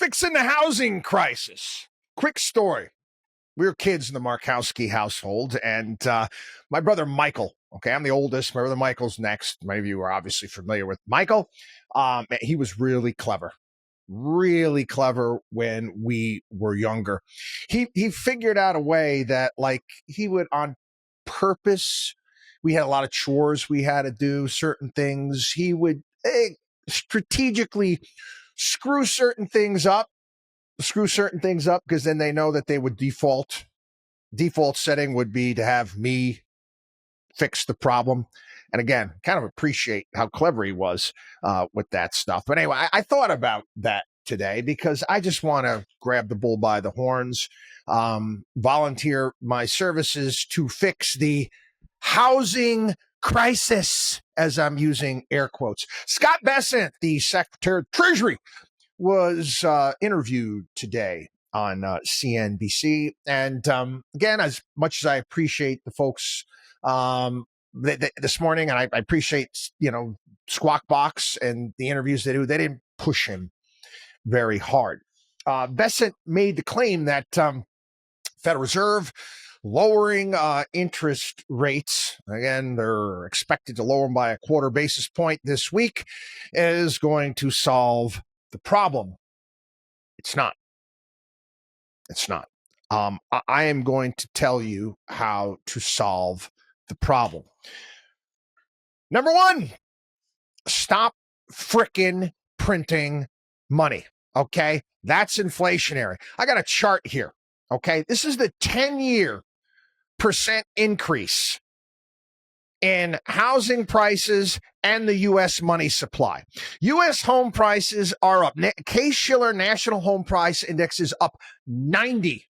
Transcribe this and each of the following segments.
fixing the housing crisis. Quick story. We were kids in the Markowski household, and my brother Michael, okay, I'm the oldest. My brother Michael's next. Many of you are obviously familiar with Michael. He was really clever when we were younger. He figured out a way that, like, he would on purpose, we had a lot of chores we had to do, certain things. He would strategically screw certain things up because then they know that they would default setting would be to have me fix the problem. And again, kind of appreciate how clever he was with that stuff. But anyway, I thought about that today because I just want to grab the bull by the horns, volunteer my services to fix the housing crisis, as I'm using air quotes. Scott Bessent, the Secretary of Treasury, was interviewed today on CNBC. And again, as much as I appreciate the folks this morning, and I appreciate, Squawk Box and the interviews they do, they didn't push him very hard. Bessent made the claim that Federal Reserve lowering interest rates, again, they're expected to lower them by a quarter basis point this week, is going to solve the problem. It's not. I am going to tell you how to solve the problem. Number one, stop frickin' printing money. Okay. That's inflationary. I got a chart here. Okay. This is the 10-year % increase in housing prices and the U.S. money supply. U.S. home prices are up. Case-Shiller National Home Price Index is up 90%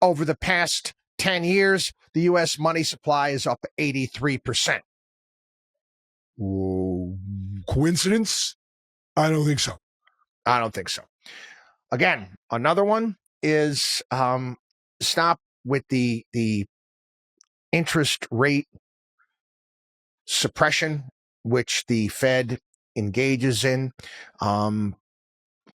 over the past 10 years. The U.S. money supply is up 83%. Coincidence? I don't think so. Again, another one is stop with the interest rate suppression, which the Fed engages in.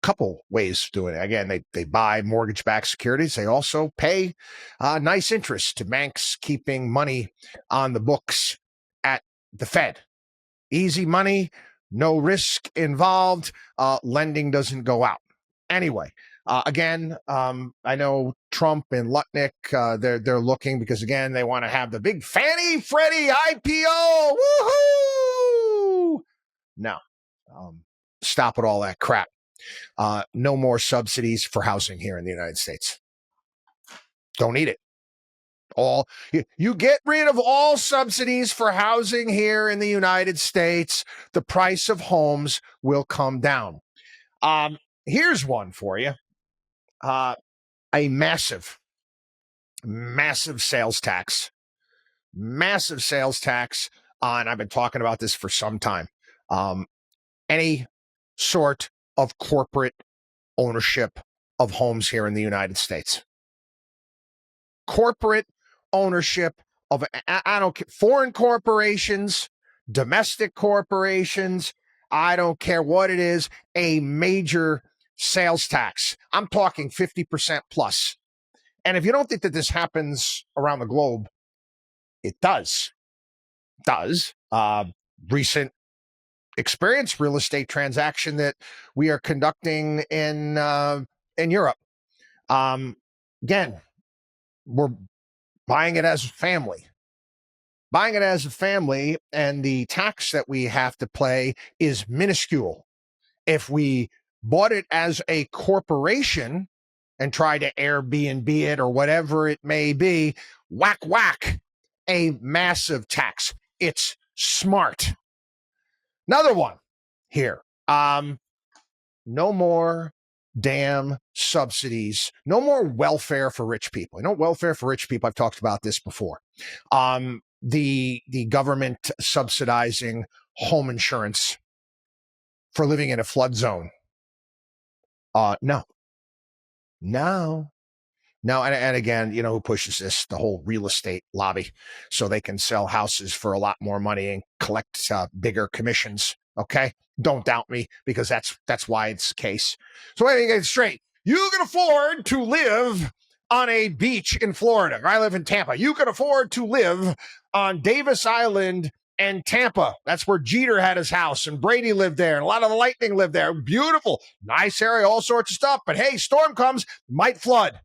Couple ways of doing it. Again, they buy mortgage-backed securities. They also pay nice interest to banks keeping money on the books at the Fed. Easy money, no risk involved. Lending doesn't go out. Anyway, again, I know Trump and Lutnick, they're looking because, again, they want to have the big Fannie Freddie IPO. Woohoo! No. Stop with all that crap. No more subsidies for housing here in the United States. Don't need it. You get rid of all subsidies for housing here in the United States, the price of homes will come down. Here's one for you. A massive sales tax. Massive sales tax on, I've been talking about this for some time, any sort of corporate ownership of homes here in the United States. Corporate ownership of, I don't care, foreign corporations, domestic corporations, I don't care what it is, a major sales tax. I'm talking 50% plus. And if you don't think that this happens around the globe, it does. Recent experience, real estate transaction that we are conducting in Europe. Again, we're buying it as a family. And the tax that we have to pay is minuscule. If we bought it as a corporation and try to Airbnb it or whatever it may be, whack, a massive tax. It's smart. Another one here. No more damn subsidies. No more welfare for rich people. Welfare for rich people, I've talked about this before. The government subsidizing home insurance for living in a flood zone. No. And again, who pushes this? The whole real estate lobby, so they can sell houses for a lot more money and collect bigger commissions Okay, don't doubt me, because that's why it's the case. So let me get it straight. You can afford to live on a beach in Florida. I live in Tampa. You can afford to live on Davis Island and Tampa. That's where Jeter had his house, and Brady lived there, and a lot of the Lightning lived there. Beautiful, nice area, all sorts of stuff. But hey, storm comes, might flood.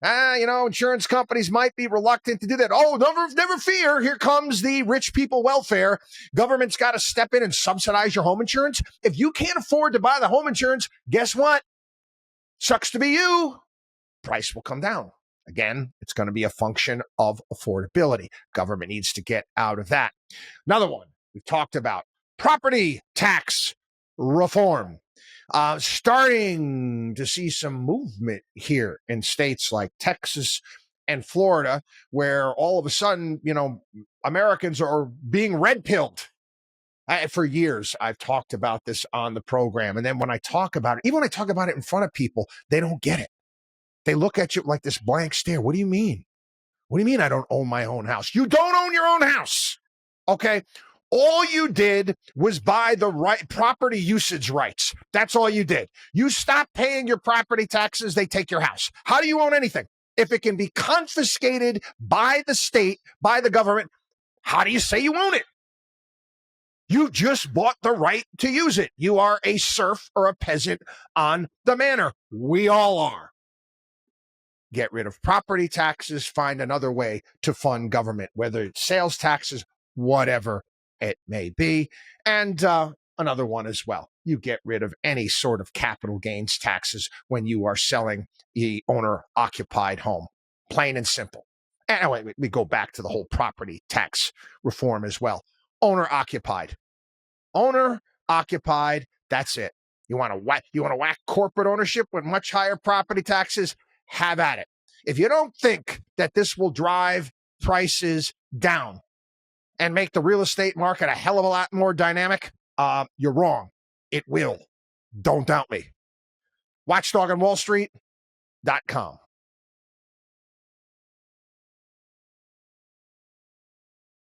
Insurance companies might be reluctant to do that. Oh, never fear. Here comes the rich people welfare. Government's got to step in and subsidize your home insurance. If you can't afford to buy the home insurance, guess what? Sucks to be you. Price will come down. Again, it's going to be a function of affordability. Government needs to get out of that. Another one we've talked about, property tax reform. Starting to see some movement here in states like Texas and Florida, where all of a sudden, Americans are being red-pilled. For years, I've talked about this on the program. And then when I talk about it, even when I talk about it in front of people, they don't get it. They look at you like this blank stare. What do you mean? What do you mean I don't own my own house? You don't own your own house. Okay. All you did was buy the right property usage rights. That's all you did. You stop paying your property taxes, they take your house. How do you own anything? If it can be confiscated by the state, by the government, how do you say you own it? You just bought the right to use it. You are a serf or a peasant on the manor. We all are. Get rid of property taxes, find another way to fund government, whether it's sales taxes, whatever it may be. And another one as well. You get rid of any sort of capital gains taxes when you are selling the owner-occupied home. Plain and simple. Anyway, we go back to the whole property tax reform as well. Owner-occupied. Owner-occupied, that's it. You want to whack corporate ownership with much higher property taxes? Have at it. If you don't think that this will drive prices down and make the real estate market a hell of a lot more dynamic, you're wrong. It will. Don't doubt me. WatchDog on WallStreet.com.